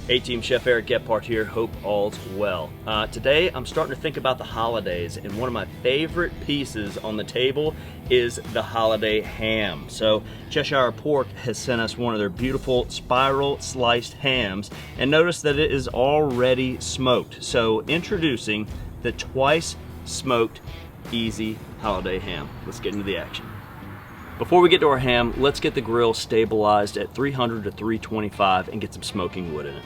Hey team, Chef Eric Gephart here, hope all's well. Today I'm starting to think about the holidays, and one of my favorite pieces on the table is the holiday ham. So Cheshire Pork has sent us one of their beautiful spiral sliced hams, and notice that it is already smoked. So introducing the twice smoked easy holiday ham. Let's get into the action. Before we get to our ham, let's get the grill stabilized at 300 to 325 and get some smoking wood in it.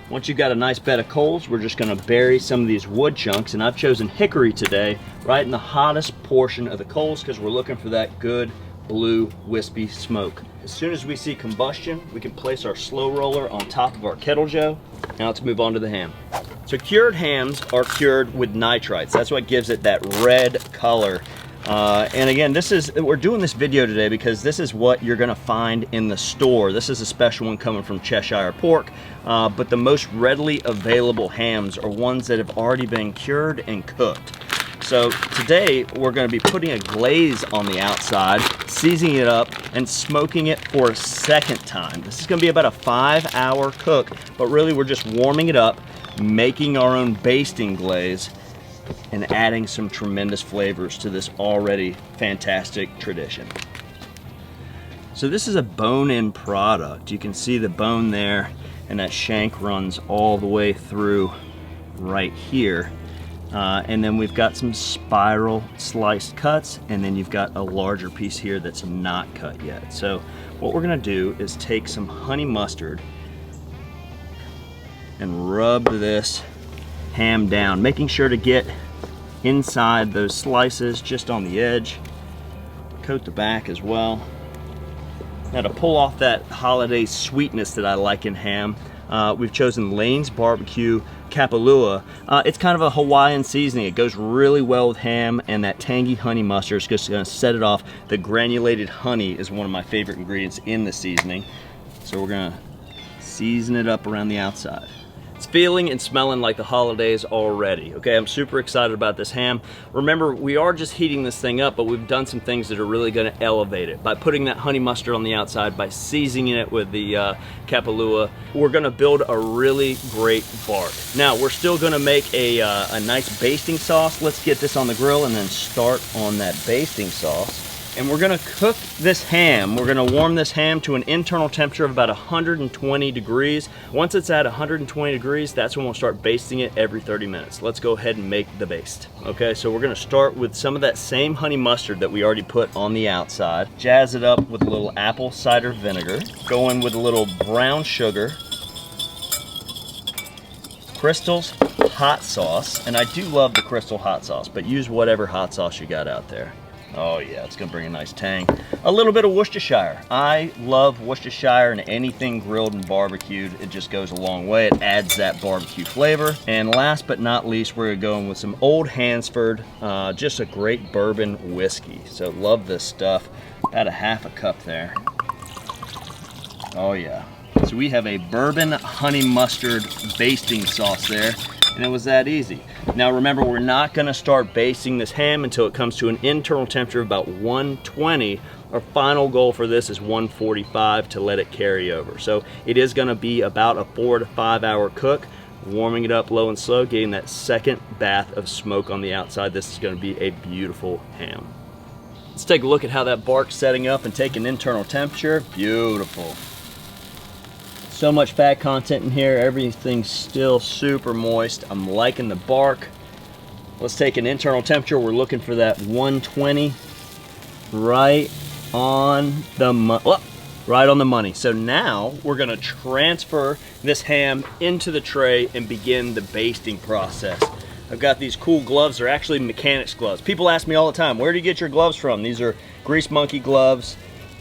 Once you've got a nice bed of coals, we're just gonna bury some of these wood chunks, and I've chosen hickory today, right in the hottest portion of the coals because we're looking for that good blue wispy smoke. As soon as we see combustion, we can place our slow roller on top of our kettle joe. Now let's move on to the ham. So cured hams are cured with nitrites. That's what gives it that red color. And again, we're doing this video today because this is what you're gonna find in the store. This is a special one coming from Cheshire Pork, but the most readily available hams are ones that have already been cured and cooked. So today we're gonna be putting a glaze on the outside, seasoning it up, and smoking it for a second time. This is gonna be about a 5-hour cook, but really we're just warming it up, making our own basting glaze, and adding some tremendous flavors to this already fantastic tradition. So this is a bone-in product. You can see the bone there, and that shank runs all the way through right here. And then we've got some spiral sliced cuts, and then you've got a larger piece here that's not cut yet. So what we're gonna do is take some honey mustard and rub this ham down, making sure to get inside those slices just on the edge. Coat the back as well. Now to pull off that holiday sweetness that I like in ham, we've chosen Lane's Barbecue Kapalua. It's kind of a Hawaiian seasoning. It goes really well with ham, and that tangy honey mustard is just gonna set it off. The granulated honey is one of my favorite ingredients in the seasoning. So we're gonna season it up around the outside. It's feeling and smelling like the holidays already. Okay, I'm super excited about this ham. Remember, we are just heating this thing up, but we've done some things that are really gonna elevate it. By putting that honey mustard on the outside, by seasoning it with the Kapalua, we're gonna build a really great bark. Now, we're still gonna make a nice basting sauce. Let's get this on the grill and then start on that basting sauce. And we're gonna cook this ham. We're gonna warm this ham to an internal temperature of about 120 degrees. Once it's at 120 degrees, that's when we'll start basting it every 30 minutes. Let's go ahead and make the baste. Okay, so we're gonna start with some of that same honey mustard that we already put on the outside. Jazz it up with a little apple cider vinegar. Go in with a little brown sugar. Crystal's hot sauce, and I do love the Crystal hot sauce, but use whatever hot sauce you got out there. Oh yeah, it's gonna bring a nice tang. A little bit of Worcestershire. I love Worcestershire, and anything grilled and barbecued, it just goes a long way. It adds that barbecue flavor. And last but not least, we're going with some Old Hansford, just a great bourbon whiskey. So love this stuff. About a half a cup there. Oh yeah. So we have a bourbon honey mustard basting sauce there, and it was that easy. Now remember, we're not gonna start basting this ham until it comes to an internal temperature of about 120. Our final goal for this is 145 to let it carry over. So it is gonna be about a 4 to 5 hour cook, warming it up low and slow, getting that second bath of smoke on the outside. This is gonna be a beautiful ham. Let's take a look at how that bark's setting up and take an internal temperature. Beautiful. So much fat content in here, everything's still super moist. I'm liking the bark. Let's take an internal temperature. We're looking for that 120, right on the money. So now we're gonna transfer this ham into the tray and begin the basting process. I've got these cool gloves. They're actually mechanics gloves. People ask me all the time, where do you get your gloves from? These are Grease Monkey gloves.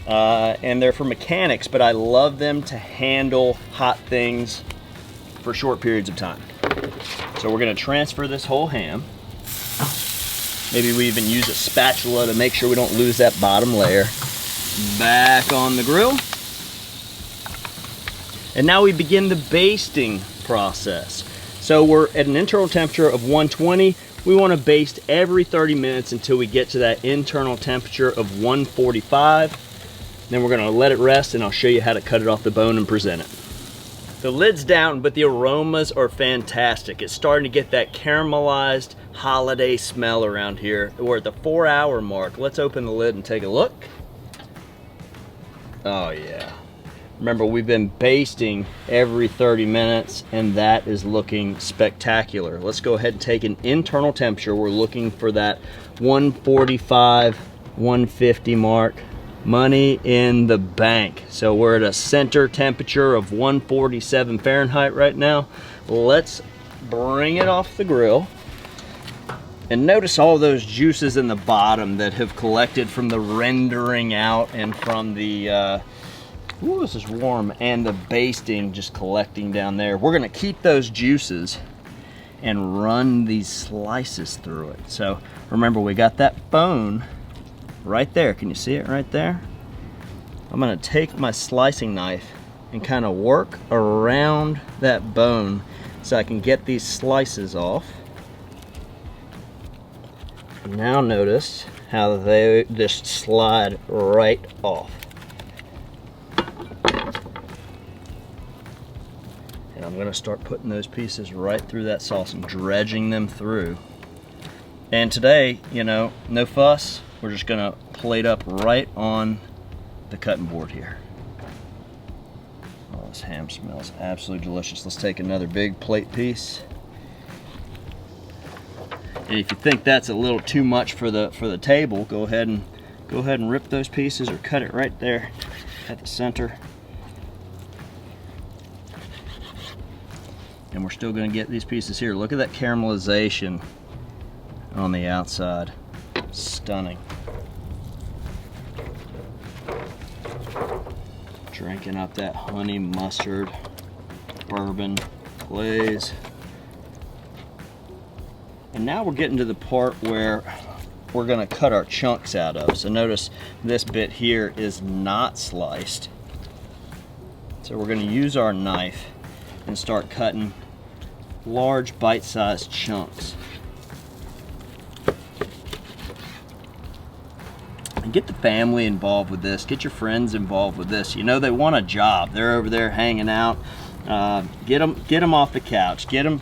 And they're for mechanics, but I love them to handle hot things for short periods of time. So we're gonna transfer this whole ham. Maybe we even use a spatula to make sure we don't lose that bottom layer. Back on the grill. And now we begin the basting process. So we're at an internal temperature of 120. We wanna baste every 30 minutes until we get to that internal temperature of 145. Then we're gonna let it rest, and I'll show you how to cut it off the bone and present it. The lid's down, but the aromas are fantastic. It's starting to get that caramelized holiday smell around here. We're at the 4-hour mark. Let's open the lid and take a look. Oh yeah. Remember, we've been basting every 30 minutes, and that is looking spectacular. Let's go ahead and take an internal temperature. We're looking for that 145, 150 mark. Money in the bank. So we're at a center temperature of 147 Fahrenheit right now. Let's bring it off the grill. And notice all those juices in the bottom that have collected from the rendering out and from the, ooh, this is warm, and the basting just collecting down there. We're gonna keep those juices and run these slices through it. So remember, we got that bone right there. Can you see it right there? I'm gonna take my slicing knife and kind of work around that bone so I can get these slices off. Now notice how they just slide right off. And I'm gonna start putting those pieces right through that sauce and dredging them through. And today, you know, no fuss. We're just gonna plate up right on the cutting board here. Oh, this ham smells absolutely delicious. Let's take another big plate piece. And if you think that's a little too much for the table, go ahead and rip those pieces or cut it right there at the center. And we're still gonna get these pieces here. Look at that caramelization on the outside. Stunning. Drinking up that honey mustard bourbon glaze. And now we're getting to the part where we're gonna cut our chunks out of. So notice this bit here is not sliced. So we're gonna use our knife and start cutting large bite-sized chunks. And get the family involved with this. Get your friends involved with this. You know, they want a job. They're over there hanging out. Get them off the couch. Get them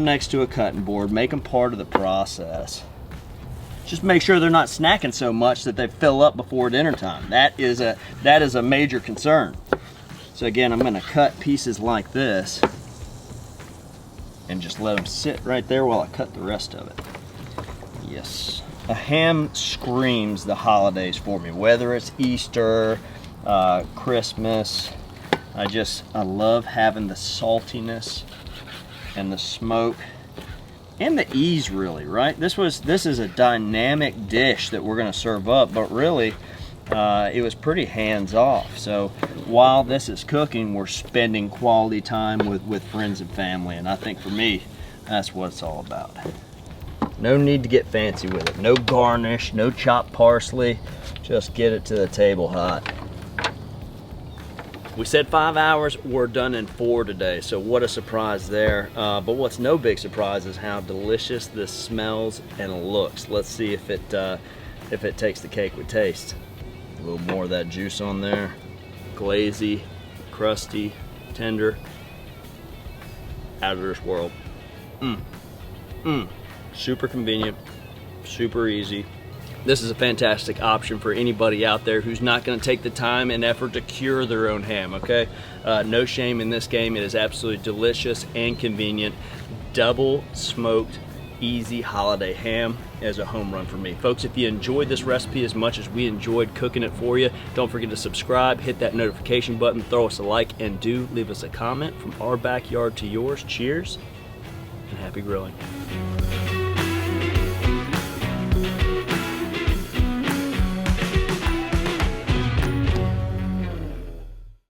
next to a cutting board. Make them part of the process. Just make sure they're not snacking so much that they fill up before dinner time. That is a major concern. So again, I'm going to cut pieces like this and just let them sit right there while I cut the rest of it. Yes. A ham screams the holidays for me, whether it's Easter, Christmas. I love having the saltiness and the smoke and the ease, really, right? This is a dynamic dish that we're gonna serve up, but really it was pretty hands-off. So while this is cooking, we're spending quality time with friends and family, and I think for me, that's what it's all about. No need to get fancy with it. No garnish, no chopped parsley. Just get it to the table hot. We said 5 hours, we're done in 4 today, so what a surprise there. But what's no big surprise is how delicious this smells and looks. Let's see if it takes the cake with taste. A little more of that juice on there. Glazy, crusty, tender. Out of this world. Super convenient, super easy. This is a fantastic option for anybody out there who's not going to take the time and effort to cure their own ham, okay? No shame in this game. It is absolutely delicious and convenient. Double smoked, easy holiday ham is a home run for me. Folks, if you enjoyed this recipe as much as we enjoyed cooking it for you, don't forget to subscribe, hit that notification button, throw us a like, and do leave us a comment. From our backyard to yours, cheers and happy grilling.